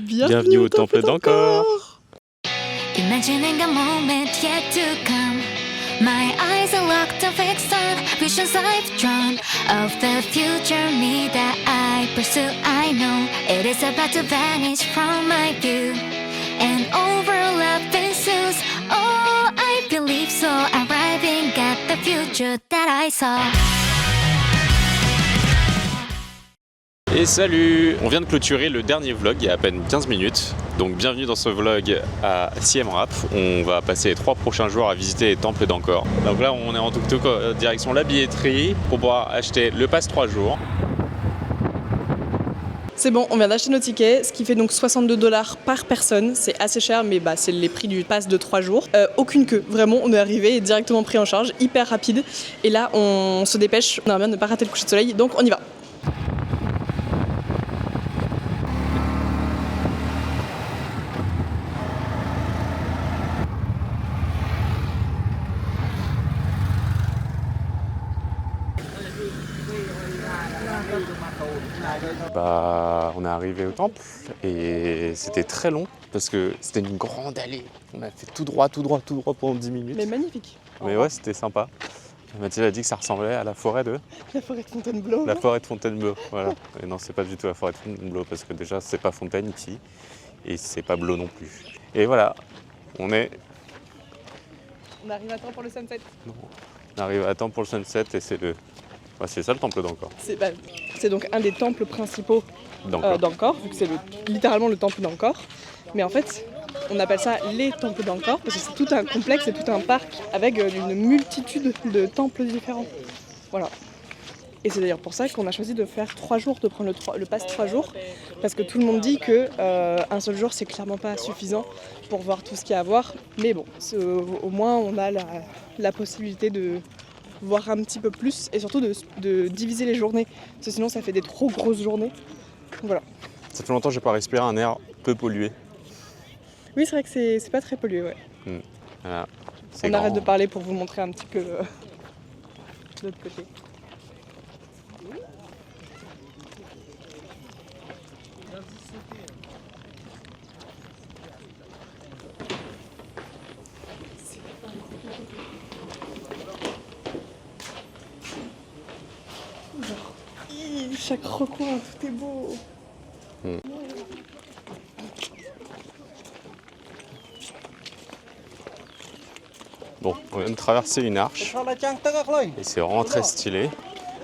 Bienvenue au temple d'Angkor. Imagining a moment yet to come. My eyes are locked and fixed on visions I've drawn of the future me that I pursue. I know it is about to vanish from my view, and overlap ensues. Oh, I believe so. Arriving at the future that I saw. Et salut! On vient de clôturer le dernier vlog il y a à peine 15 minutes. Donc bienvenue dans ce vlog à Siem Reap. On va passer les 3 prochains jours à visiter les temples d'Angkor. Donc là on est en tuk-tuk direction la billetterie pour pouvoir acheter le pass 3 jours. C'est bon, on vient d'acheter nos tickets, ce qui fait donc $62 par personne. C'est assez cher, mais c'est les prix du pass de 3 jours. Aucune queue, vraiment, on est arrivé et directement pris en charge, hyper rapide. Et là, on se dépêche, on aimerait bien ne pas rater le coucher de soleil, donc on y va. On est arrivé au temple et c'était très long parce que c'était une grande allée. On a fait tout droit pendant 10 minutes. Mais magnifique. Mais ouais, c'était sympa. Mathilde a dit que ça ressemblait à la forêt de... La forêt de Fontainebleau. La forêt de Fontainebleau, voilà. Et non, c'est pas du tout la forêt de Fontainebleau parce que déjà, c'est pas Fontaine ici et c'est pas bleu non plus. Et voilà, on arrive à temps pour le sunset. On arrive à temps pour le sunset et c'est ça le temple d'Angkor. C'est donc un des temples principaux d'Angkor, vu que c'est littéralement le temple d'Angkor. Mais en fait, on appelle ça les temples d'Angkor parce que c'est tout un complexe et tout un parc avec une multitude de temples différents. Voilà. Et c'est d'ailleurs pour ça qu'on a choisi de faire 3 jours, de prendre le pass 3 jours, parce que tout le monde dit que un seul jour c'est clairement pas suffisant pour voir tout ce qu'il y a à voir. Mais bon, au moins on a la possibilité de voir un petit peu plus et surtout de diviser les journées, parce que sinon ça fait des trop grosses journées. Voilà. Ça fait longtemps que j'ai pas respiré un air peu pollué. Oui, c'est vrai que c'est pas très pollué, ouais. Voilà. On arrête de parler pour vous montrer un petit peu l'autre côté. Chaque recoin, tout est beau. Bon, on vient de traverser une arche et c'est vraiment très stylé.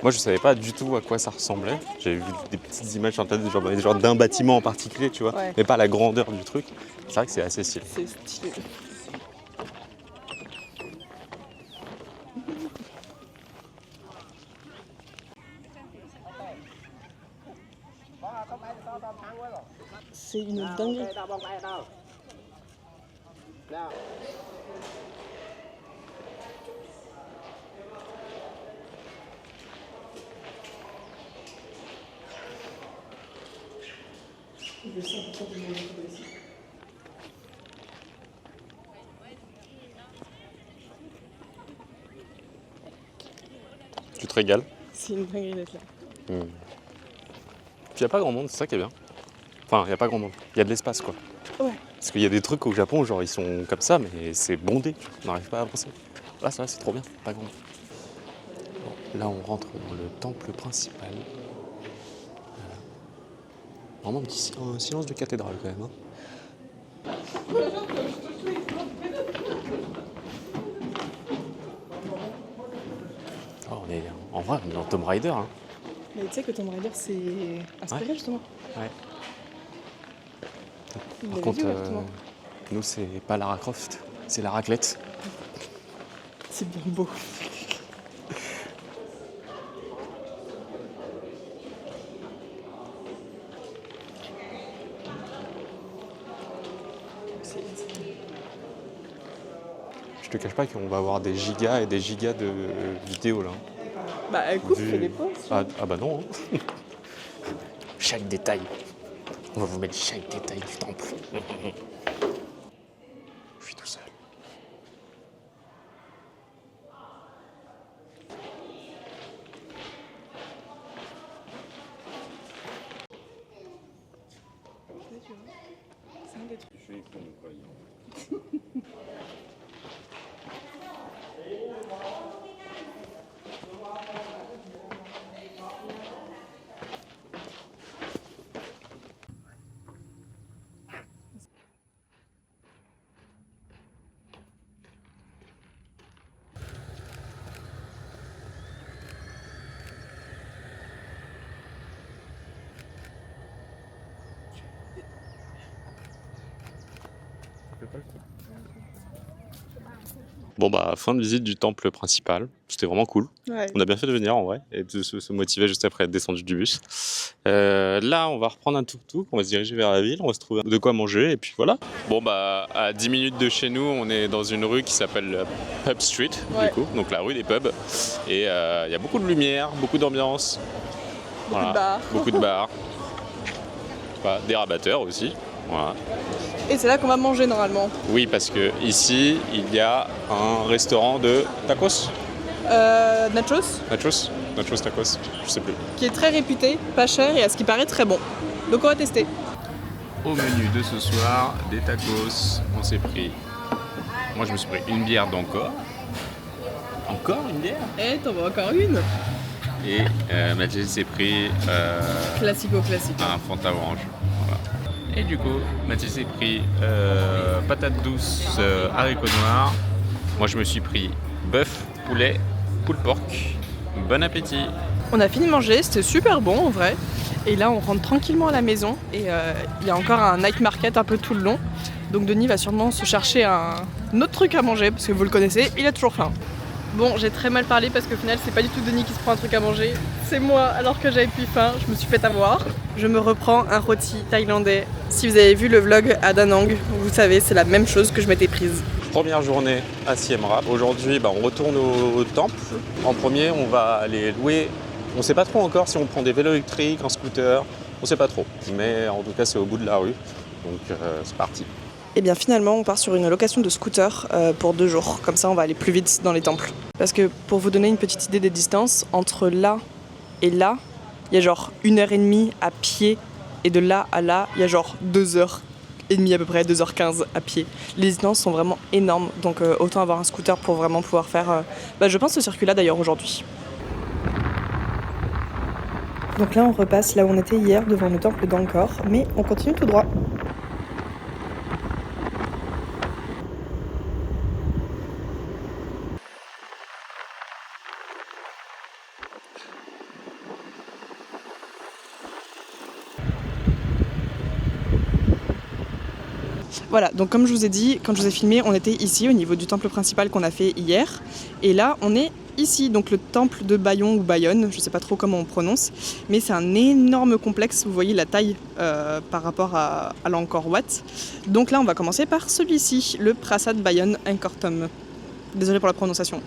Moi je savais pas du tout à quoi ça ressemblait. J'avais vu des petites images en tête, genre d'un bâtiment en particulier, tu vois, ouais. Mais pas la grandeur du truc. C'est vrai que c'est assez stylé. C'est stylé. C'est une dinguerie. Tu te régales. C'est une dinguerie d'être là. Puis il n'y a pas grand monde, c'est ça qui est bien. Enfin, il n'y a pas grand monde, il y a de l'espace quoi. Ouais. Parce qu'il y a des trucs au Japon, genre ils sont comme ça, mais c'est bondé, on n'arrive pas à avancer. Là, ça va, c'est trop bien, pas grand monde. Bon, là, on rentre dans le temple principal. Vraiment un silence de cathédrale quand même. En vrai, on est dans Tomb Raider. Mais tu sais que Tomb Raider c'est inspiré justement. Ouais. Il Par l'avait contre, dit ouvertement. nous, c'est pas Lara Croft, c'est la raclette. C'est bien beau. Je te cache pas qu'on va avoir des gigas et des gigas de vidéos là. Écoute, fais des pauses. Ah bah non. Chaque détail. On va vous mettre chaque détail du temple. Je suis tout seul. C'est un des trucs. Je suis con, quoi. Bon bah fin de visite du temple principal, c'était vraiment cool. Ouais. On a bien fait de venir en vrai et de se motiver juste après être descendu du bus. Là on va reprendre un tuk-tuk, on va se diriger vers la ville, on va se trouver de quoi manger et puis voilà. Bon bah à 10 minutes de chez nous on est dans une rue qui s'appelle Pub Street du coup, donc la rue des pubs. Et il y a beaucoup de lumière, beaucoup d'ambiance. Beaucoup de bars. Beaucoup de bars. Voilà, des rabatteurs aussi. Voilà. Et c'est là qu'on va manger normalement. Oui, parce que ici, il y a un restaurant de tacos. Nachos, Nachos tacos, je sais plus. qui est très réputé, pas cher et à ce qui paraît très bon. Donc on va tester. Au menu de ce soir, des tacos. On s'est pris. Moi, je me suis pris une bière d'encore. Encore une bière. Et t'en veux encore une? Et Mathilde s'est pris Classico classique. un Fanta orange. Voilà. Et du coup, Mathilde s'est pris patates douces, haricots noirs. Moi, je me suis pris bœuf, poulet, pulled pork. Bon appétit. On a fini de manger, c'était super bon en vrai. Et là on rentre tranquillement à la maison et il y a encore un night market un peu tout le long. Donc Denis va sûrement se chercher un autre truc à manger parce que vous le connaissez, il a toujours faim. Bon, j'ai très mal parlé parce qu'au final c'est pas du tout Denis qui se prend un truc à manger, c'est moi alors que j'avais plus faim, je me suis fait avoir. Je me reprends un rôti thaïlandais. Si vous avez vu le vlog à Da Nang, vous savez c'est la même chose que je m'étais prise. Première journée à Siem Reap. Aujourd'hui, on retourne au temple. En premier, on va aller louer. On ne sait pas trop encore si on prend des vélos électriques, un scooter. On ne sait pas trop. Mais en tout cas, c'est au bout de la rue. Donc, c'est parti. Et bien finalement, on part sur une location de scooter pour 2 jours. Comme ça, on va aller plus vite dans les temples. Parce que pour vous donner une petite idée des distances, entre là et là, il y a genre 1h30 à pied. Et de là à là, il y a genre 2h30 à peu près, 2h15 à pied. Les distances sont vraiment énormes, donc autant avoir un scooter pour vraiment pouvoir faire, je pense, ce circuit-là d'ailleurs aujourd'hui. Donc là on repasse là où on était hier devant le temple d'Angkor, mais on continue tout droit. Voilà, donc comme je vous ai dit, quand je vous ai filmé, on était ici au niveau du temple principal qu'on a fait hier. Et là, on est ici, donc le temple de Bayon ou Bayonne, je sais pas trop comment on prononce, mais c'est un énorme complexe, vous voyez la taille par rapport à l'Angkor Wat. Donc là, on va commencer par celui-ci, le Prasad Bayon Angkor Thom. Désolée pour la prononciation.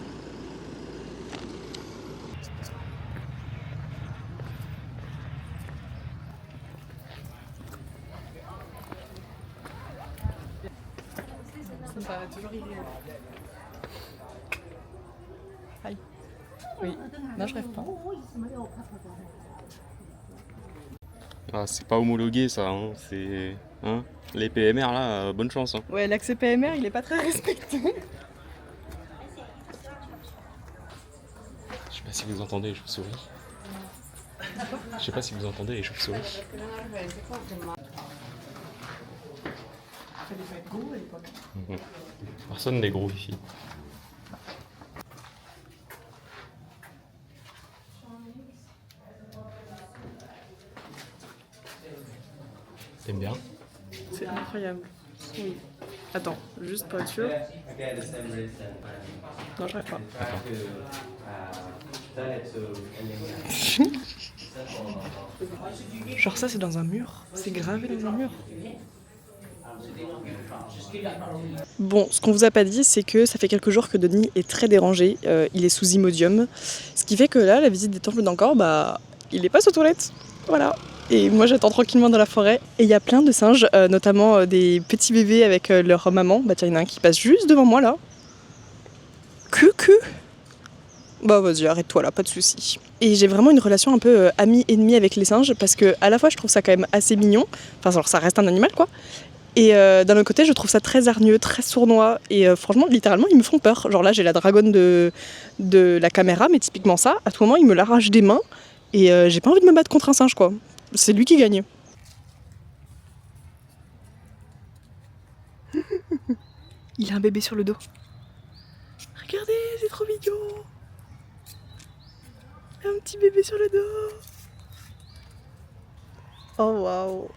Ça me paraît toujours irréel. Aïe. Oui. Non, je rêve pas. Ah, c'est pas homologué ça, hein. C'est. Hein, les PMR là, bonne chance. Hein. Ouais, l'accès PMR, il est pas très respecté. Je sais pas si vous entendez les chauves-souris. Je sais pas si vous entendez les chauves-souris. Personne n'est gros ici. T'aimes bien? C'est incroyable. Oui. Attends, juste pour être sûr. Non, je rêve pas. Genre ça, c'est dans un mur. C'est gravé dans un mur. Bon, ce qu'on vous a pas dit, c'est que ça fait quelques jours que Denis est très dérangé. Il est sous Imodium. Ce qui fait que là, la visite des temples d'Angkor, il est pas aux toilettes. Voilà. Et moi, j'attends tranquillement dans la forêt. Et il y a plein de singes, notamment des petits bébés avec leur maman. Tiens, il y en a un qui passe juste devant moi, là. Coucou. Bah vas-y, arrête-toi là, pas de soucis. Et j'ai vraiment une relation un peu amie-ennemi avec les singes parce que à la fois je trouve ça quand même assez mignon, enfin genre ça reste un animal quoi, et d'un autre côté je trouve ça très hargneux, très sournois, et franchement littéralement ils me font peur. Genre là j'ai la dragonne de la caméra, mais typiquement ça, à tout moment il me l'arrache des mains, et j'ai pas envie de me battre contre un singe quoi, c'est lui qui gagne. Il a un bébé sur le dos. Regardez, c'est trop mignon. Un petit bébé sur le dos. Oh waouh.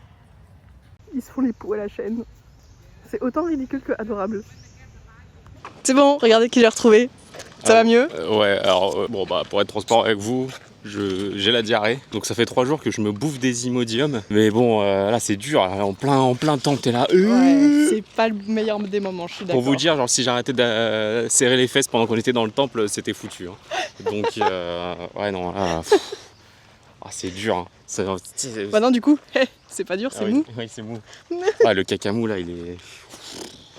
Ils se font les poux à la chaîne. C'est autant ridicule que adorable. C'est bon, regardez qui j'ai retrouvé. Ça va mieux? Ouais, alors bon bah pour être transparent avec vous, j'ai la diarrhée, donc ça fait 3 jours que je me bouffe des Imodium. Mais bon, là c'est dur, en plein temps t'es là. Ouais, c'est pas le meilleur des moments, je suis d'accord. Pour vous dire, genre si j'arrêtais de serrer les fesses pendant qu'on était dans le temple, c'était foutu. Hein. Donc ouais non, là, c'est dur. Hein. Bah non du coup, c'est pas dur, c'est mou. Oui, c'est mou. Ouais, le cacamou là, il est...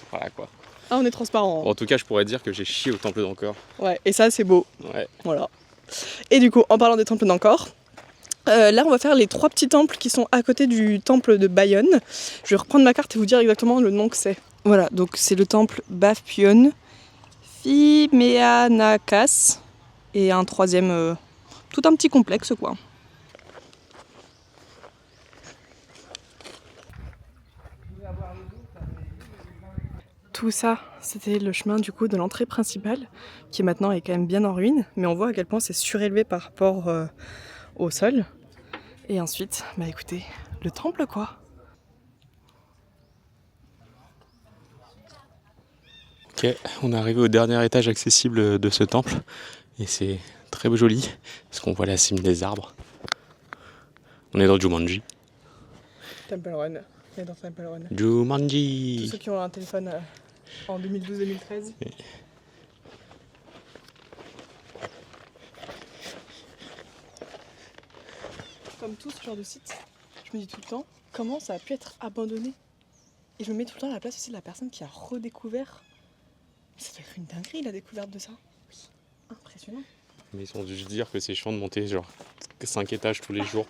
Voilà quoi. Ah, on est transparent. En tout cas, je pourrais dire que j'ai chié au temple d'Angkor. Ouais, et ça c'est beau. Ouais. Voilà. Et du coup, en parlant des temples d'Angkor, là on va faire les 3 petits temples qui sont à côté du temple de Bayonne. Je vais reprendre ma carte et vous dire exactement le nom que c'est. Voilà, donc c'est le temple Bapyeon Phimeanakas et un troisième, tout un petit complexe quoi. Tout ça, c'était le chemin du coup de l'entrée principale, qui maintenant est quand même bien en ruine, mais on voit à quel point c'est surélevé par rapport au sol. Et ensuite, bah écoutez, le temple quoi. Ok, on est arrivé au dernier étage accessible de ce temple, et c'est très joli, parce qu'on voit la cime des arbres. On est dans Jumanji. Temple Run, on est dans Temple Run. Jumanji. Tous ceux qui ont un téléphone en 2012-2013. Comme tout ce genre de site, je me dis tout le temps, comment ça a pu être abandonné? Et je me mets tout le temps à la place aussi de la personne qui a redécouvert. Ça doit être une dinguerie la découverte de ça. Oui, impressionnant. Mais ils ont dû se dire que c'est chiant de monter genre 5 étages tous les jours.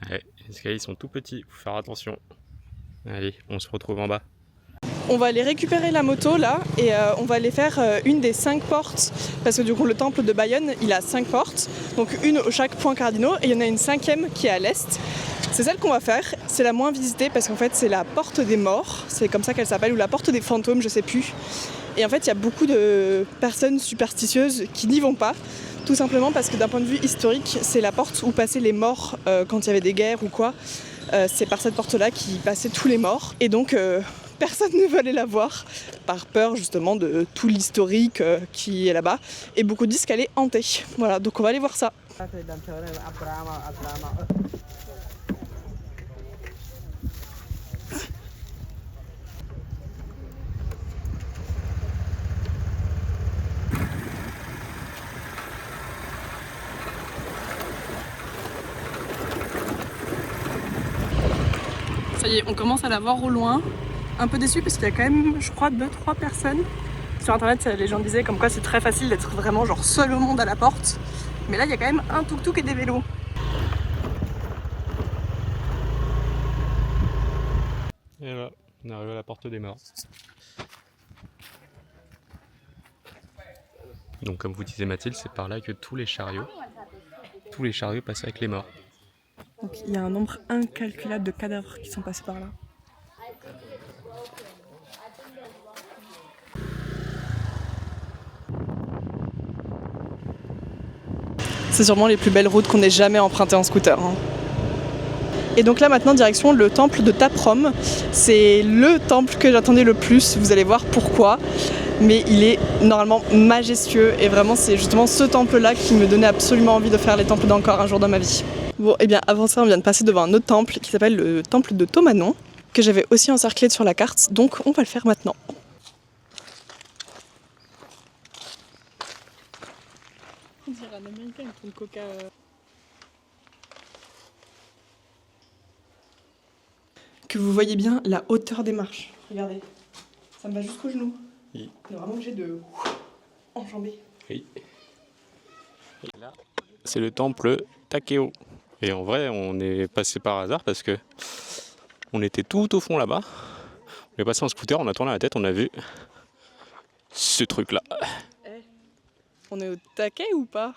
Ouais, les escaliers sont tout petits, faut faire attention. Allez, on se retrouve en bas. On va aller récupérer la moto là et on va aller faire une des 5 portes parce que du coup le temple de Bayonne il a 5 portes, donc une au chaque point cardinaux et il y en a une 5e qui est à l'est. C'est celle qu'on va faire, c'est la moins visitée parce qu'en fait c'est la porte des morts, c'est comme ça qu'elle s'appelle, ou la porte des fantômes, je sais plus. Et en fait il y a beaucoup de personnes superstitieuses qui n'y vont pas, tout simplement parce que d'un point de vue historique c'est la porte où passaient les morts quand il y avait des guerres ou quoi. C'est par cette porte là qui passaient tous les morts et donc personne ne veut aller la voir par peur justement de tout l'historique qui est là-bas et beaucoup disent qu'elle est hantée. Voilà, donc on va aller voir ça. Ça y est, on commence à la voir au loin. Un peu déçu parce qu'il y a quand même, je crois, 2-3 personnes. Sur internet, les gens disaient comme quoi c'est très facile d'être vraiment genre seul au monde à la porte. Mais là, il y a quand même un tuk-tuk et des vélos. Et là, on arrive à la porte des morts. Donc comme vous disait Mathilde, c'est par là que tous les chariots passaient avec les morts. Donc il y a un nombre incalculable de cadavres qui sont passés par là. C'est sûrement les plus belles routes qu'on ait jamais empruntées en scooter. Hein. Et donc là maintenant direction le temple de Taprom. C'est le temple que j'attendais le plus, vous allez voir pourquoi. Mais il est normalement majestueux et vraiment c'est justement ce temple là qui me donnait absolument envie de faire les temples d'Angkor un jour dans ma vie. Bon et bien avant ça on vient de passer devant un autre temple qui s'appelle le temple de Thomanon que j'avais aussi encerclé sur la carte, donc on va le faire maintenant. On dirait un américain avec une coca. que vous voyez bien la hauteur des marches. Regardez, ça me va jusqu'au genou. Oui. On est vraiment obligé de enjamber. Oui. Et là, c'est le temple Takeo. Et en vrai, on est passé par hasard parce que on était tout au fond là-bas. On est passé en scooter, on a tourné la tête, on a vu ce truc-là. On est au taquet ou pas?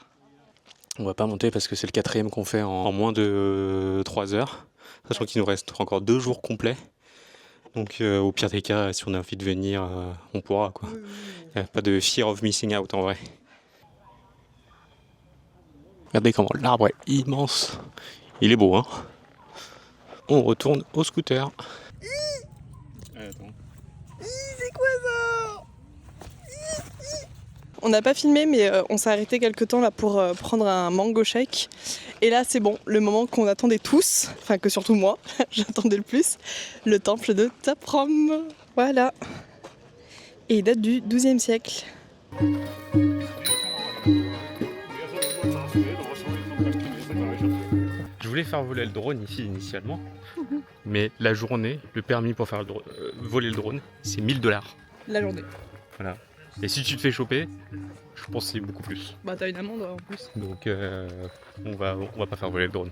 On va pas monter parce que c'est le 4e qu'on fait en moins de 3 heures. Sachant qu'il nous reste encore 2 jours complets. Donc au pire des cas, si on a envie de venir, on pourra quoi. Il n'y a pas de fear of missing out en vrai. Regardez comment l'arbre est immense. Il est beau hein. On retourne au scooter. Attends. C'est quoi ça? On n'a pas filmé mais on s'est arrêté quelques temps là pour prendre un mango shake. Et là c'est bon, le moment qu'on attendait tous, enfin que surtout moi, j'attendais le plus, le temple de Taprom. Voilà. Et il date du XIIe siècle. Je voulais faire voler le drone ici initialement, mais la journée, le permis pour faire voler le drone, c'est 1000 $. La journée. Voilà. Et si tu te fais choper, je pense que c'est beaucoup plus. Bah t'as une amende en plus. Donc on va pas faire voler le drone.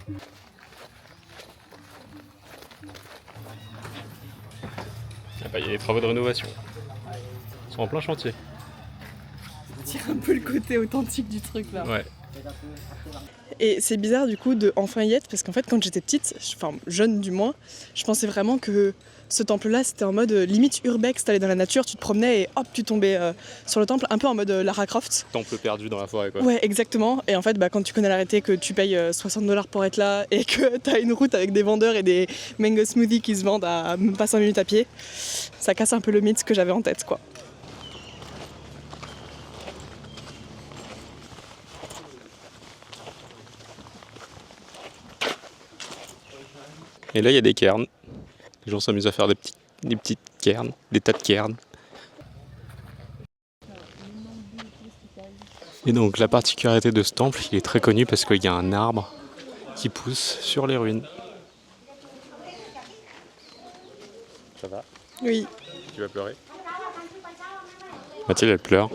Ah bah, il y a les travaux de rénovation. Ils sont en plein chantier. Ça tire un peu le côté authentique du truc là. Ouais. Et c'est bizarre du coup de enfin y être parce qu'en fait quand j'étais petite, enfin jeune du moins, je pensais vraiment que ce temple là c'était en mode limite urbex, t'allais dans la nature, tu te promenais et hop tu tombais sur le temple, un peu en mode Lara Croft. Temple perdu dans la forêt quoi. Ouais exactement, et en fait quand tu connais l'arrêté que tu payes 60 $ pour être là et que t'as une route avec des vendeurs et des mango smoothies qui se vendent à même pas 5 minutes à pied, ça casse un peu le mythe que j'avais en tête quoi. Et là il y a des cairns. Les gens s'amusent à faire des petites cairns, des tas de cairns. Et donc la particularité de ce temple, il est très connu parce qu'il y a un arbre qui pousse sur les ruines. Ça va? Oui. Tu vas pleurer? Mathilde elle pleure.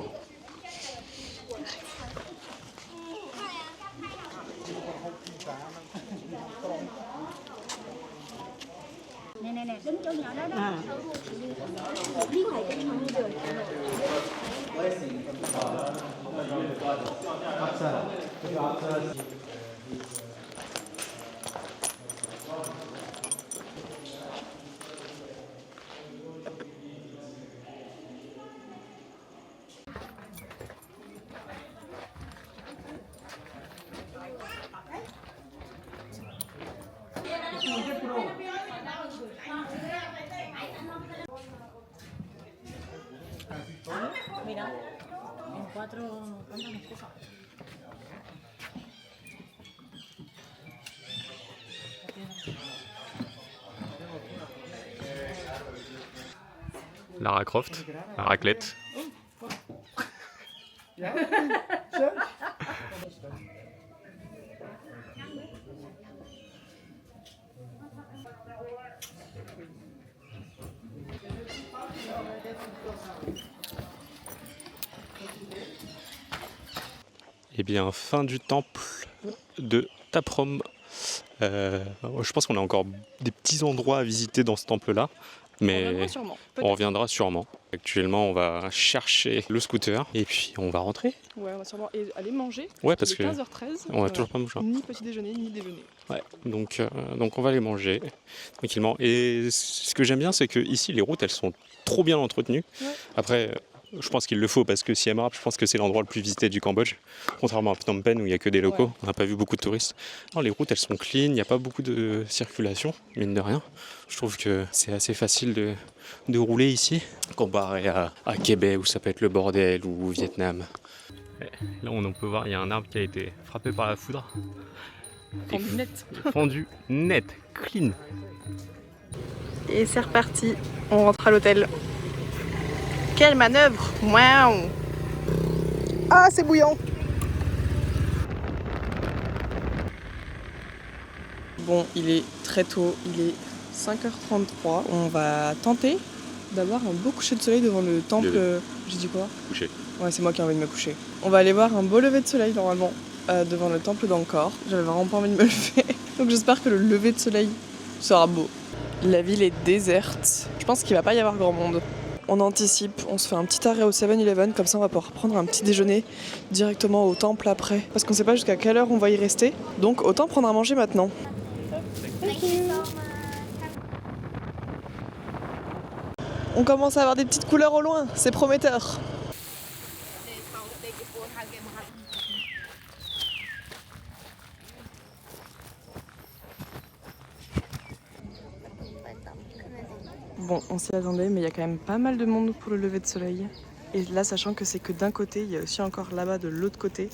Lara Croft, la raclette. Et bien, fin du temple de Taprom. Je pense qu'on a encore des petits endroits à visiter dans ce temple-là, mais on reviendra sûrement. Actuellement, on va chercher le scooter et puis on va rentrer. Ouais, on va sûrement aller manger. Ouais, parce que 15h13. On va toujours pas manger. Ni petit déjeuner, ni déjeuner. Ouais, donc on va aller manger tranquillement. Et ce que j'aime bien, c'est que ici les routes, elles sont trop bien entretenues. Ouais. Après, je pense qu'il le faut parce que Siem Reap, je pense que c'est l'endroit le plus visité du Cambodge, contrairement à Phnom Penh où il n'y a que des locaux. Ouais. On n'a pas vu beaucoup de touristes. Non, les routes, elles sont clean, il n'y a pas beaucoup de circulation, mine de rien. Je trouve que c'est assez facile de rouler ici, comparé à Québec où ça peut être le bordel ou au Vietnam. Là, on peut voir, il y a un arbre qui a été frappé par la foudre. Fendu net. Fendu net, clean. Et c'est reparti, on rentre à l'hôtel. Quelle manœuvre! Waouh! Ah, c'est bouillant! Bon, il est très tôt, il est 5h33. On va tenter d'avoir un beau coucher de soleil devant le temple. J'ai dit quoi? Coucher. Ouais, c'est moi qui ai envie de me coucher. On va aller voir un beau lever de soleil normalement devant le temple d'Angkor. J'avais vraiment pas envie de me lever. Donc j'espère que le lever de soleil sera beau. La ville est déserte. Je pense qu'il va pas y avoir grand monde. On anticipe, on se fait un petit arrêt au 7-Eleven, comme ça on va pouvoir prendre un petit déjeuner directement au temple après. Parce qu'on sait pas jusqu'à quelle heure on va y rester. Donc autant prendre à manger maintenant. On commence à avoir des petites couleurs au loin, c'est prometteur. Bon, on s'y attendait, mais il y a quand même pas mal de monde pour le lever de soleil. Et là, sachant que c'est que d'un côté, il y a aussi encore là-bas de l'autre côté,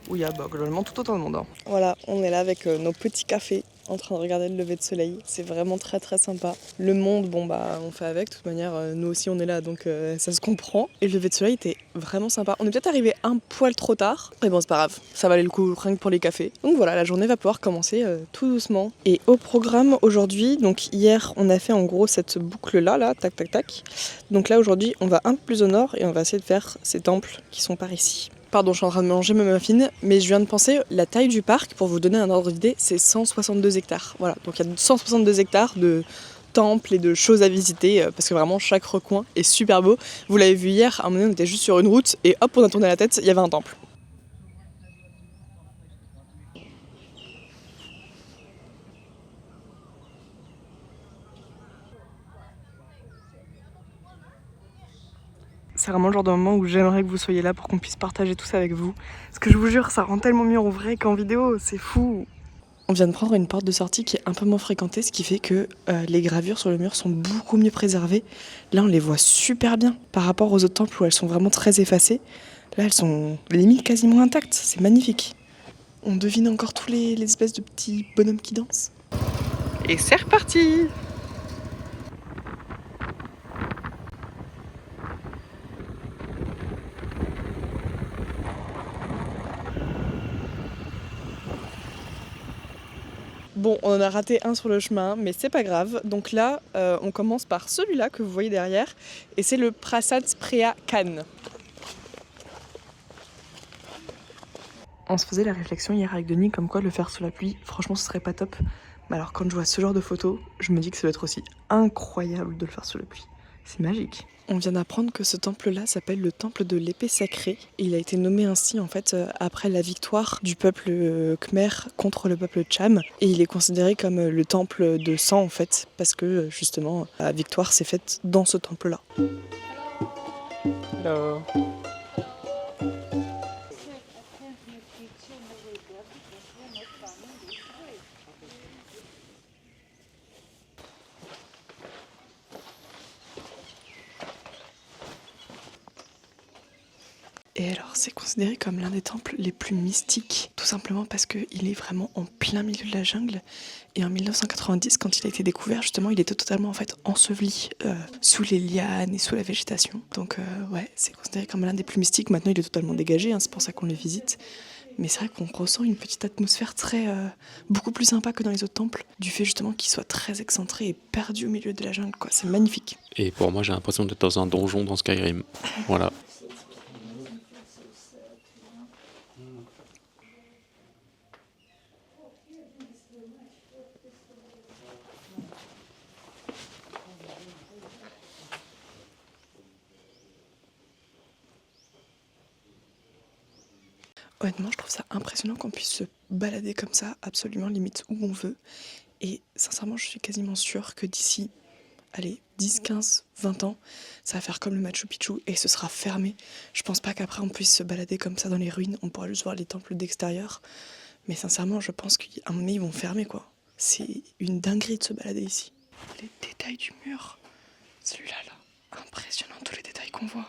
où il y a globalement tout autant de monde. Hein. Voilà, on est là avec nos petits cafés, en train de regarder le lever de soleil. C'est vraiment très très sympa. Le monde, bon bah, on fait avec. De toute manière, nous aussi on est là, donc ça se comprend. Et le lever de soleil était vraiment sympa. On est peut-être arrivé un poil trop tard, mais bon, c'est pas grave. Ça valait le coup, rien que pour les cafés. Donc voilà, la journée va pouvoir commencer tout doucement. Et au programme aujourd'hui, donc hier, on a fait en gros cette boucle-là, là, tac tac tac. Donc là, aujourd'hui, on va un peu plus au nord et on va essayer de faire ces temples qui sont par ici. Pardon, je suis en train de manger mes muffins, mais je viens de penser, la taille du parc, pour vous donner un ordre d'idée, c'est 162 hectares. Voilà, donc il y a 162 hectares de temples et de choses à visiter, parce que vraiment chaque recoin est super beau. Vous l'avez vu hier, à un moment donné, on était juste sur une route, et hop, on a tourné la tête, il y avait un temple. C'est vraiment le genre de moment où j'aimerais que vous soyez là pour qu'on puisse partager tout ça avec vous. Parce que je vous jure, ça rend tellement mieux en vrai qu'en vidéo, c'est fou. On vient de prendre une porte de sortie qui est un peu moins fréquentée, ce qui fait que les gravures sur le mur sont beaucoup mieux préservées. Là, on les voit super bien par rapport aux autres temples où elles sont vraiment très effacées. Là, elles sont limite quasiment intactes, c'est magnifique. On devine encore tous les espèces de petits bonhommes qui dansent. Et c'est reparti! Bon, on en a raté un sur le chemin, mais c'est pas grave. Donc là, on commence par celui-là que vous voyez derrière, et c'est le Prasad Spreya Khan. On se faisait la réflexion hier avec Denis comme quoi le faire sous la pluie, franchement ce serait pas top. Mais alors quand je vois ce genre de photos, je me dis que ça doit être aussi incroyable de le faire sous la pluie. C'est magique. On vient d'apprendre que ce temple-là s'appelle le temple de l'épée sacrée. Et il a été nommé ainsi en fait après la victoire du peuple Khmer contre le peuple Cham. Et il est considéré comme le temple de sang en fait, parce que justement la victoire s'est faite dans ce temple-là. Hello. Et alors, c'est considéré comme l'un des temples les plus mystiques, tout simplement parce qu'il est vraiment en plein milieu de la jungle. Et en 1990, quand il a été découvert, justement, il était totalement en fait enseveli sous les lianes et sous la végétation. Donc ouais, c'est considéré comme l'un des plus mystiques. Maintenant, il est totalement dégagé, hein, c'est pour ça qu'on le visite. Mais c'est vrai qu'on ressent une petite atmosphère très beaucoup plus sympa que dans les autres temples, du fait justement qu'il soit très excentré et perdu au milieu de la jungle, quoi. C'est magnifique. Et pour moi, j'ai l'impression d'être dans un donjon dans Skyrim. Voilà. Honnêtement, je trouve ça impressionnant qu'on puisse se balader comme ça, absolument limite où on veut. Et sincèrement, je suis quasiment sûre que d'ici, allez, 10, 15, 20 ans, ça va faire comme le Machu Picchu et ce sera fermé. Je pense pas qu'après on puisse se balader comme ça dans les ruines, on pourra juste voir les temples d'extérieur. Mais sincèrement, je pense qu'à un moment, ils vont fermer, quoi. C'est une dinguerie de se balader ici. Les détails du mur, celui-là, là, impressionnant tous les détails qu'on voit.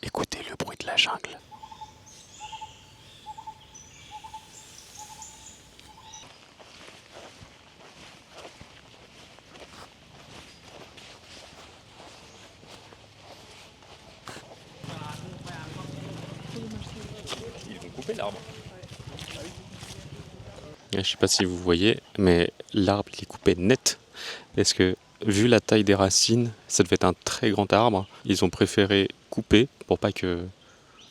Écoutez le bruit de la jungle. Ils vont couper l'arbre. Je sais pas si vous voyez, mais l'arbre il est coupé net. Est-ce que, vu la taille des racines, ça devait être un très grand arbre. Ils ont préféré couper pour pas que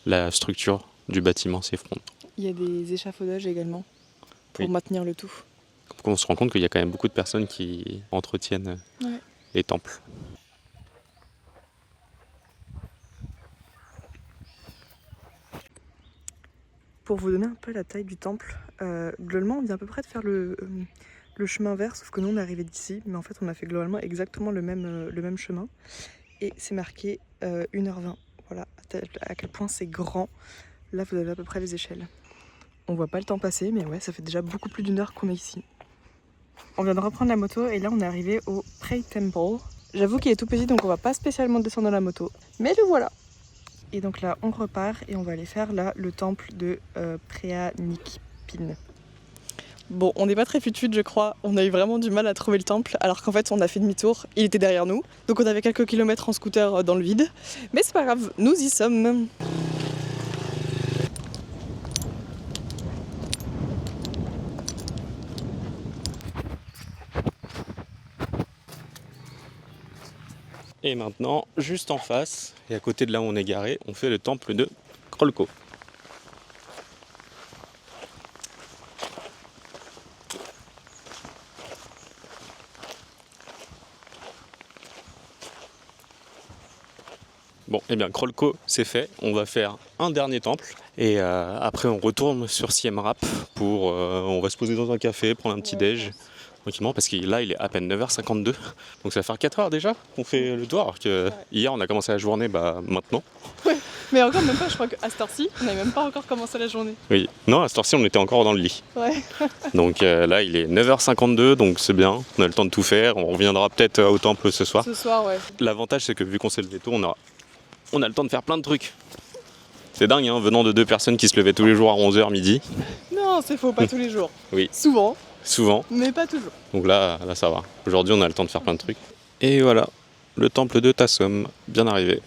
la structure du bâtiment s'effondre. Il y a des échafaudages également pour maintenir le tout. On se rend compte qu'il y a quand même beaucoup de personnes qui entretiennent les temples. Pour vous donner un peu la taille du temple, globalement on vient à peu près de faire le chemin vert, sauf que nous on est arrivé d'ici, mais en fait on a fait globalement exactement le même chemin. Et c'est marqué 1h20, voilà, à quel point c'est grand. Là vous avez à peu près les échelles. On voit pas le temps passer, mais ouais, ça fait déjà beaucoup plus d'1 heure qu'on est ici. On vient de reprendre la moto et là on est arrivé au Prey Temple. J'avoue qu'il est tout petit donc on va pas spécialement descendre dans la moto, mais le voilà. Et donc là on repart et on va aller faire là le temple de Preanikpin. Bon, on n'est pas très fut je crois, on a eu vraiment du mal à trouver le temple alors qu'en fait on a fait demi-tour, il était derrière nous. Donc on avait quelques kilomètres en scooter dans le vide, mais c'est pas grave, nous y sommes. Et maintenant, juste en face, et à côté de là où on est garé, on fait le temple de Krolko. Bon, et bien Krolko c'est fait, on va faire un dernier temple et après on retourne sur Siem Reap pour on va se poser dans un café, prendre un petit déj tranquillement parce que là il est à peine 9h52 donc ça va faire 4 heures déjà qu'on fait le tour alors que hier on a commencé la journée maintenant. Ouais, mais encore même pas, je crois qu'à cette heure-ci on n'avait même pas encore commencé la journée. Oui, non à cette heure-ci on était encore dans le lit. Ouais. Donc là il est 9h52 donc c'est bien, on a le temps de tout faire, on reviendra peut-être au temple ce soir. Ce soir ouais. L'avantage c'est que vu qu'on s'est levé tôt on a le temps de faire plein de trucs. C'est dingue, hein, venant de 2 personnes qui se levaient tous les jours à 11h midi. Non, c'est faux, pas tous les jours. Oui. Souvent, mais pas toujours. Donc là ça va. Aujourd'hui, on a le temps de faire plein de trucs. Et voilà, le temple de Tassom, bien arrivé.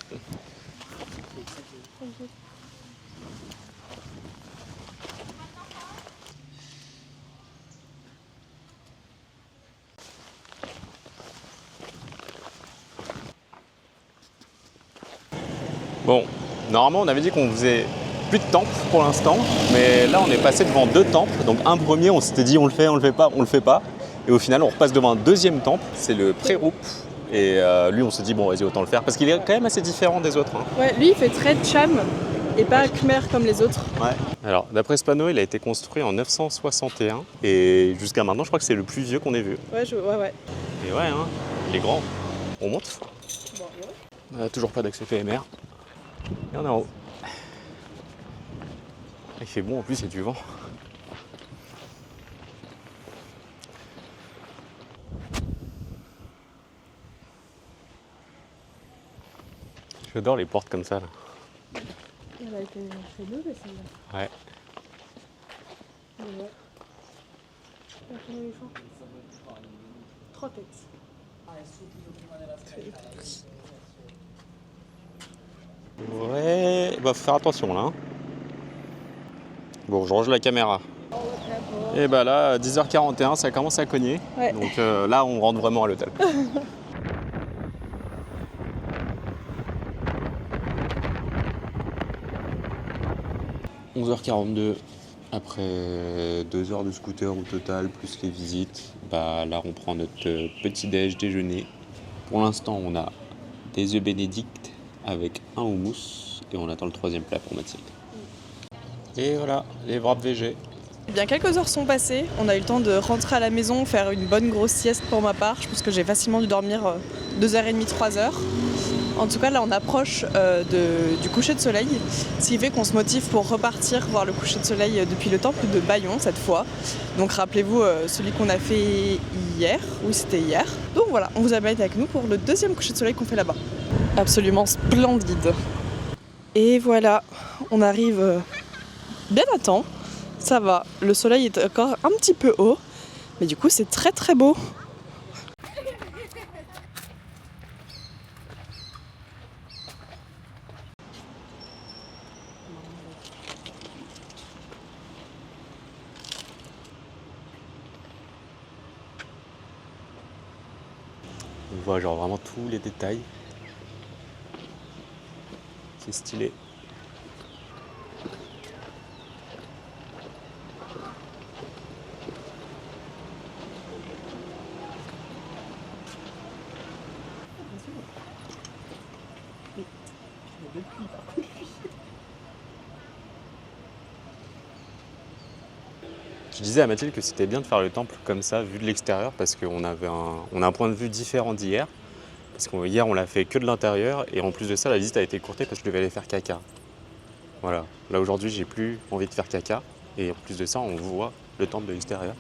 Bon, normalement on avait dit qu'on faisait plus de temples pour l'instant, mais là on est passé devant 2 temples. Donc un premier, on s'était dit on le fait pas. Et au final on repasse devant un deuxième temple, c'est le Prerup. Et lui on s'est dit bon vas-y autant le faire, parce qu'il est quand même assez différent des autres. Hein. Ouais, lui il fait très Cham et pas Khmer comme les autres. Ouais. Alors d'après ce panneau, il a été construit en 961 et jusqu'à maintenant je crois que c'est le plus vieux qu'on ait vu. Ouais. Et ouais, hein, il est grand. On monte. On n'a toujours pas d'accès PMR. Et on est en haut. Il fait bon en plus, il y a du vent. J'adore les portes comme ça là. Elle a été fait deux celle-là. Ouais. Ouais. 3 têtes. Ouais, bah faut faire attention là. Hein. Bon, je range la caméra. Et bah là, 10h41, ça commence à cogner. Ouais. Donc là, on rentre vraiment à l'hôtel. 11h42, après 2 heures de scooter au total, plus les visites, bah là on prend notre petit déjeuner. Pour l'instant, on a des œufs bénédicts avec un houmous et on attend le 3e plat pour Mathilde. Et voilà, les wraps VG. Eh bien, quelques heures sont passées, on a eu le temps de rentrer à la maison, faire une bonne grosse sieste pour ma part. Je pense que j'ai facilement dû dormir 2h30, 3h. En tout cas, là, on approche du coucher de soleil, ce qui fait qu'on se motive pour repartir voir le coucher de soleil depuis le temple de Bayon cette fois. Donc rappelez-vous celui qu'on a fait hier, oui c'était hier. Donc voilà, on vous amène avec nous pour le 2e coucher de soleil qu'on fait là-bas. Absolument splendide. Et voilà, on arrive bien à temps, ça va. Le soleil est encore un petit peu haut, mais du coup c'est très très beau. voit genre vraiment tous les détails. C'est stylé. Je disais à Mathilde que c'était bien de faire le temple comme ça, vu de l'extérieur, parce qu'on a un point de vue différent d'hier. Parce qu'hier, on l'a fait que de l'intérieur, et en plus de ça, la visite a été courtée parce que je devais aller faire caca. Voilà. Là, aujourd'hui, j'ai plus envie de faire caca, et en plus de ça, on voit le temple de l'extérieur.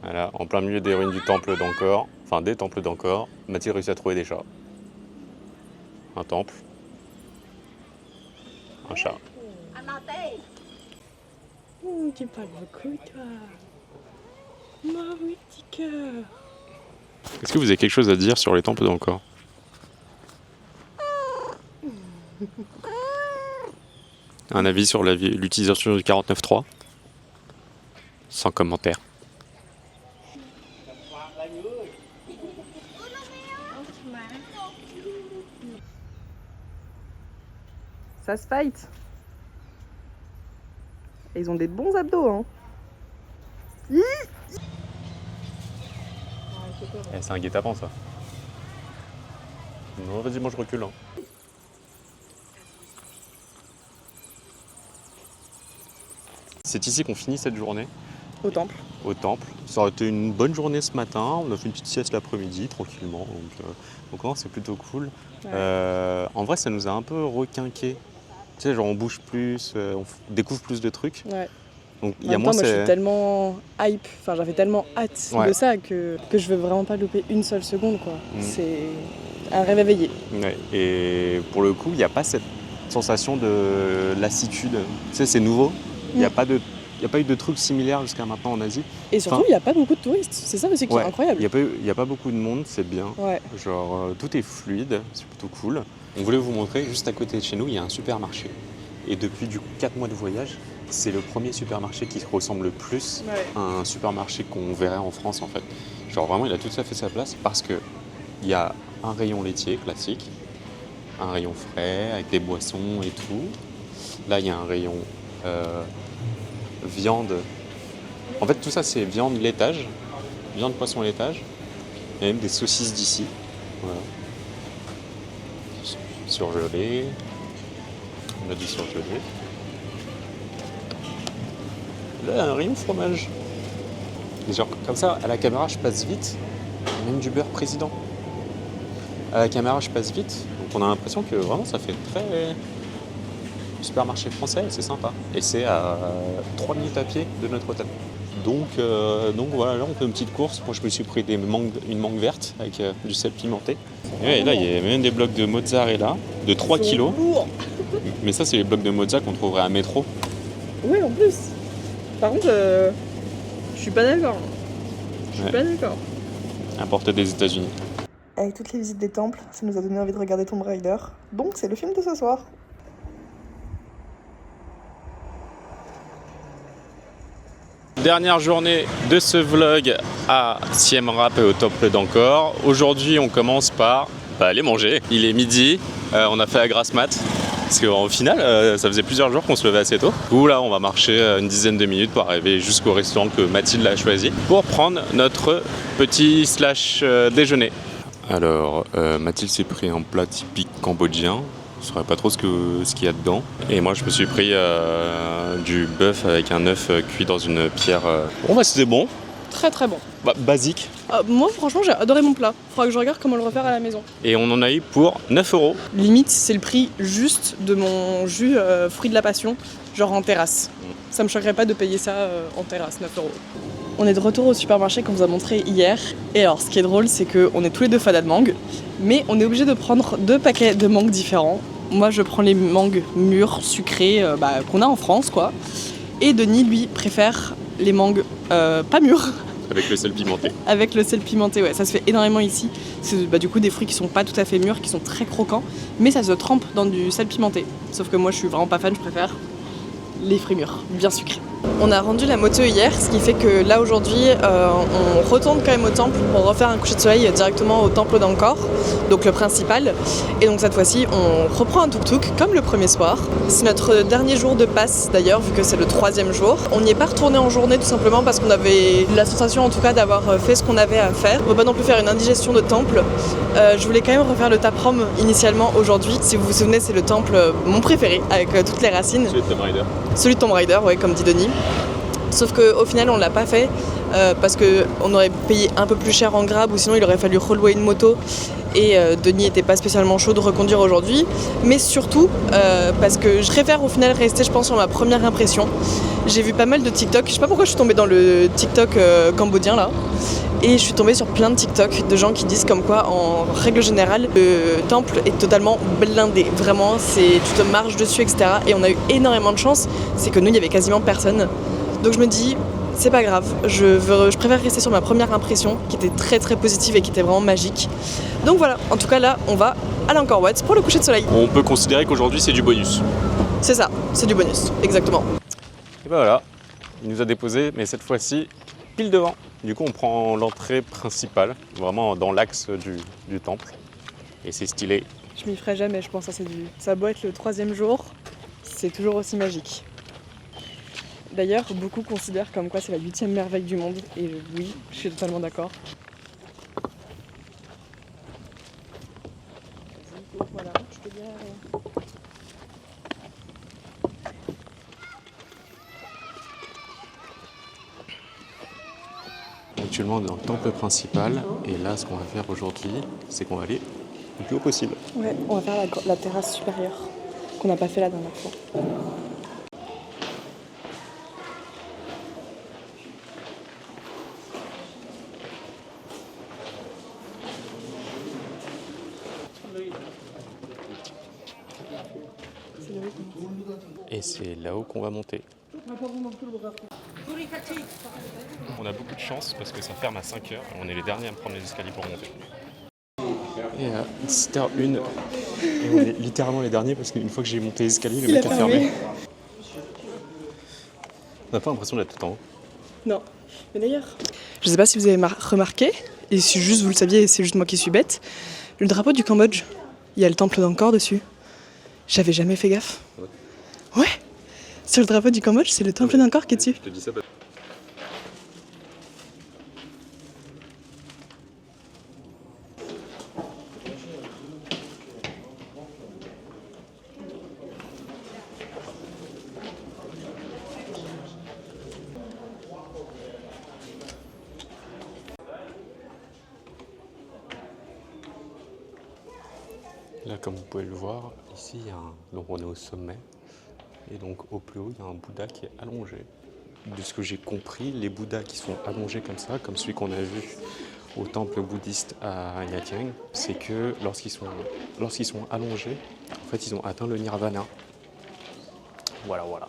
Voilà, en plein milieu des ruines du temple d'Angkor, enfin des temples d'Angkor, Mathilde réussit à trouver des chats. Un temple. Un chat. Tu parles beaucoup, toi. Mon petit cœur. Est-ce que vous avez quelque chose à dire sur les temples d'Angkor? Un avis sur l'utilisation du 49.3? Sans commentaire. Ça se fight. Et ils ont des bons abdos, hein. C'est un guet-apens, ça. Non, vas-y, moi je recule. Hein. C'est ici qu'on finit cette journée. Au temple. Au temple. Ça aurait été une bonne journée ce matin. On a fait une petite sieste l'après-midi, tranquillement. Donc non, c'est plutôt cool. Ouais. En vrai, ça nous a un peu requinqué. Tu sais, genre on bouge plus, on découvre plus de trucs. Ouais. Donc il y a moins. Moi, je suis tellement hype. Enfin, j'avais tellement hâte de ça que je veux vraiment pas louper une seule seconde, quoi. C'est un rêve éveillé. Ouais. Et pour le coup, il n'y a pas cette sensation de lassitude. Tu sais, c'est nouveau. Il n'y a pas eu de trucs similaires jusqu'à maintenant en Asie. Et surtout, il n'y a pas beaucoup de touristes. C'est ça aussi qui est incroyable. Il n'y a pas beaucoup de monde, c'est bien. Ouais. Genre, tout est fluide, c'est plutôt cool. On voulait vous montrer, juste à côté de chez nous, il y a un supermarché. Et depuis du coup 4 mois de voyage, c'est le premier supermarché qui ressemble le plus à un supermarché qu'on verrait en France en fait. Genre vraiment, il a tout à fait sa place parce qu'il y a un rayon laitier classique, un rayon frais avec des boissons et tout. Là, il y a un rayon viande. En fait, tout ça, c'est viande laitage, viande poisson laitage. Il y a même des saucisses d'ici. Voilà. Surgelé. On a dit surgelé. Là, il y a un rayon fromage. Et genre, comme ça, à la caméra, je passe vite. Même du beurre président. À la caméra, je passe vite. Donc, on a l'impression que vraiment, ça fait très supermarché français. C'est sympa. Et c'est à 3 minutes à pied de notre hôtel. Donc voilà, là, on fait une petite course. Moi, je me suis pris une mangue verte avec du sel pimenté. Et là, il y a même des blocs de mozzarella de 3 kilos. Mais ça, c'est les blocs de mozza qu'on trouverait à métro. Oui, en plus. Par contre, je suis pas d'accord. Je suis pas d'accord. Importé des États-Unis. Avec toutes les visites des temples, ça nous a donné envie de regarder Tomb Raider. Donc, c'est le film de ce soir. Dernière journée de ce vlog à Siem Reap et au temple d'Angkor. Aujourd'hui, on commence par aller manger. Il est midi, on a fait la grasse mat. Parce qu'au final, ça faisait plusieurs jours qu'on se levait assez tôt. Où là, on va marcher une dizaine de minutes pour arriver jusqu'au restaurant que Mathilde a choisi pour prendre notre petit déjeuner. Alors, Mathilde s'est pris un plat typique cambodgien. Je ne saurais pas trop ce qu'il y a dedans. Et moi, je me suis pris du bœuf avec un œuf cuit dans une pierre. Bon, bah, c'était bon. Très très bon. Bah, basique. Moi, franchement, j'ai adoré mon plat. Faudra que je regarde comment le refaire à la maison. Et on en a eu pour 9 €. Limite, c'est le prix juste de mon jus fruit de la passion, genre en terrasse. Ça me choquerait pas de payer ça en terrasse, 9 €. On est de retour au supermarché qu'on vous a montré hier. Et alors, ce qui est drôle, c'est qu'on est tous les deux fadas de mangue. Mais on est obligé de prendre 2 paquets de mangue différents. Moi, je prends les mangues mûres, sucrées, qu'on a en France, quoi. Et Denis, lui, préfère les mangues pas mûres. Avec le sel pimenté. Avec le sel pimenté, ouais, ça se fait énormément ici. C'est du coup des fruits qui sont pas tout à fait mûrs, qui sont très croquants, mais ça se trempe dans du sel pimenté. Sauf que moi je suis vraiment pas fan, je préfère les fruits mûrs, bien sucrés. On a rendu la moto hier, ce qui fait que là aujourd'hui on retourne quand même au temple pour refaire un coucher de soleil directement au temple d'Angkor, donc le principal. Et donc cette fois-ci on reprend un tuk-tuk comme le premier soir. C'est notre dernier jour de passe d'ailleurs, vu que c'est le 3e jour. On n'y est pas retourné en journée tout simplement parce qu'on avait la sensation en tout cas d'avoir fait ce qu'on avait à faire. On ne va pas non plus faire une indigestion de temple. Je voulais quand même refaire le Taprom initialement aujourd'hui. Si vous vous souvenez, c'est le temple mon préféré avec toutes les racines. Celui de Tomb Raider. Celui de Tomb Raider, ouais, comme dit Denis. Sauf qu'au final on ne l'a pas fait parce qu'on aurait payé un peu plus cher en grab ou sinon il aurait fallu relouer une moto et Denis n'était pas spécialement chaud de reconduire aujourd'hui, mais surtout parce que je préfère au final rester je pense sur ma première impression. J'ai vu pas mal de TikTok, je sais pas pourquoi je suis tombée dans le TikTok cambodgien là, et je suis tombée sur plein de TikTok de gens qui disent comme quoi en règle générale le temple est totalement blindé, vraiment tu te marches dessus etc. Et on a eu énormément de chance, c'est que nous il y avait quasiment personne. Donc je me dis, c'est pas grave, je préfère rester sur ma première impression qui était très très positive et qui était vraiment magique. Donc voilà, en tout cas là, on va à l'Angkor Wat pour le coucher de soleil. On peut considérer qu'aujourd'hui c'est du bonus. C'est ça, c'est du bonus, exactement. Et ben voilà, il nous a déposé, mais cette fois-ci pile devant. Du coup on prend l'entrée principale, vraiment dans l'axe du temple. Et c'est stylé. Je m'y ferai jamais, je pense, ça doit être le 3e jour, c'est toujours aussi magique. D'ailleurs, beaucoup considèrent comme quoi c'est la 8e merveille du monde, et oui, je suis totalement d'accord. Voilà, je peux dire... Actuellement on est dans le temple principal, et là ce qu'on va faire aujourd'hui, c'est qu'on va aller le plus haut possible. Ouais, on va faire la terrasse supérieure, qu'on n'a pas fait la dernière fois. Et c'est là-haut qu'on va monter. On a beaucoup de chance parce que ça ferme à 5h et on est les derniers à me prendre les escaliers pour monter. Et à 7h01, et on est littéralement les derniers parce qu'une fois que j'ai monté les escaliers, le mec a fermé. On n'a pas l'impression d'être tout en haut. Non. Mais d'ailleurs, je sais pas si vous avez remarqué, et si juste vous le saviez et c'est juste moi qui suis bête, le drapeau du Cambodge, il y a le temple d'Angkor dessus. J'avais jamais fait gaffe. Ouais, sur le drapeau du Cambodge, c'est le temple d'Angkor qui est dessus. Je te dis ça parce... Là, comme vous pouvez le voir, ici, donc on est au sommet. Et donc au plus haut, il y a un Bouddha qui est allongé. De ce que j'ai compris, les Bouddhas qui sont allongés comme ça, comme celui qu'on a vu au temple bouddhiste à Yatyang, c'est que lorsqu'ils sont allongés, en fait, ils ont atteint le nirvana. Voilà, voilà.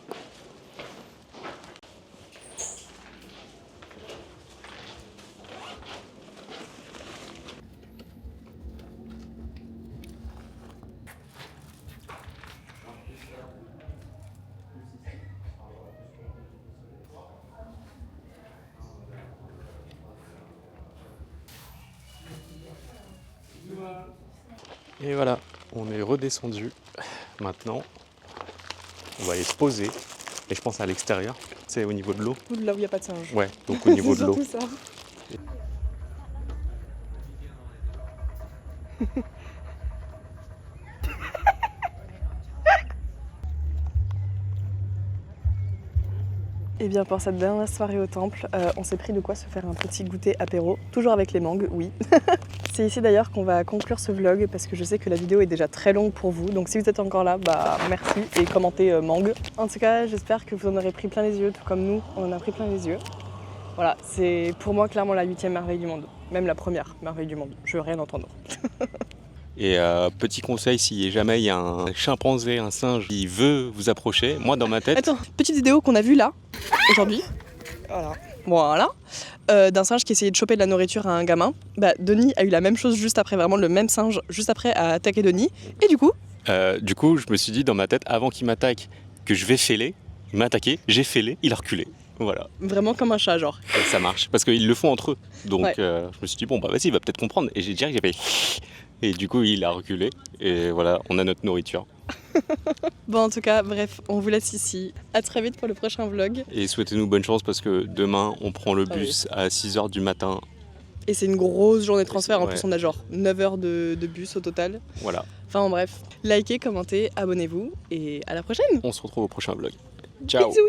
Et voilà, on est redescendu. Maintenant, on va aller se poser. Et je pense à l'extérieur, c'est au niveau de l'eau. Ou là où il n'y a pas de singe. Ouais, donc au niveau de l'eau. C'est surtout ça. Et bien pour cette dernière soirée au temple, on s'est pris de quoi se faire un petit goûter apéro, toujours avec les mangues, oui. C'est ici d'ailleurs qu'on va conclure ce vlog parce que je sais que la vidéo est déjà très longue pour vous, donc si vous êtes encore là, bah merci et commentez mangue. En tout cas, j'espère que vous en aurez pris plein les yeux, tout comme nous, on en a pris plein les yeux. Voilà, c'est pour moi clairement la 8e merveille du monde, même la première merveille du monde, je veux rien entendre. Et petit conseil, si jamais il y a un chimpanzé, un singe qui veut vous approcher, moi dans ma tête... Attends, petite vidéo qu'on a vue là, aujourd'hui. Voilà. D'un singe qui essayait de choper de la nourriture à un gamin. Bah, Denis a eu la même chose juste après, vraiment le même singe, juste après a attaqué Denis. Et du coup, je me suis dit dans ma tête, avant qu'il m'attaque, que je vais fêler. Il m'a attaqué, j'ai fêlé, il a reculé. Voilà. Vraiment comme un chat, genre. Et ça marche, parce qu'ils le font entre eux. Donc Ouais. je me suis dit, bon, bah vas-y, il va peut-être comprendre. Et j'ai direct, j'ai fait... Et du coup, il a reculé. Et voilà, on a notre nourriture. Bon, en tout cas, bref, on vous laisse ici. À très vite pour le prochain vlog. Et souhaitez-nous bonne chance, parce que demain, on prend le bus à 6h du matin. Et c'est une grosse journée de transfert. En Ouais. plus, on a genre 9 heures de bus au total. Voilà. Enfin, en bref. Likez, commentez, abonnez-vous. Et à la prochaine. On se retrouve au prochain vlog. Ciao. Bisous.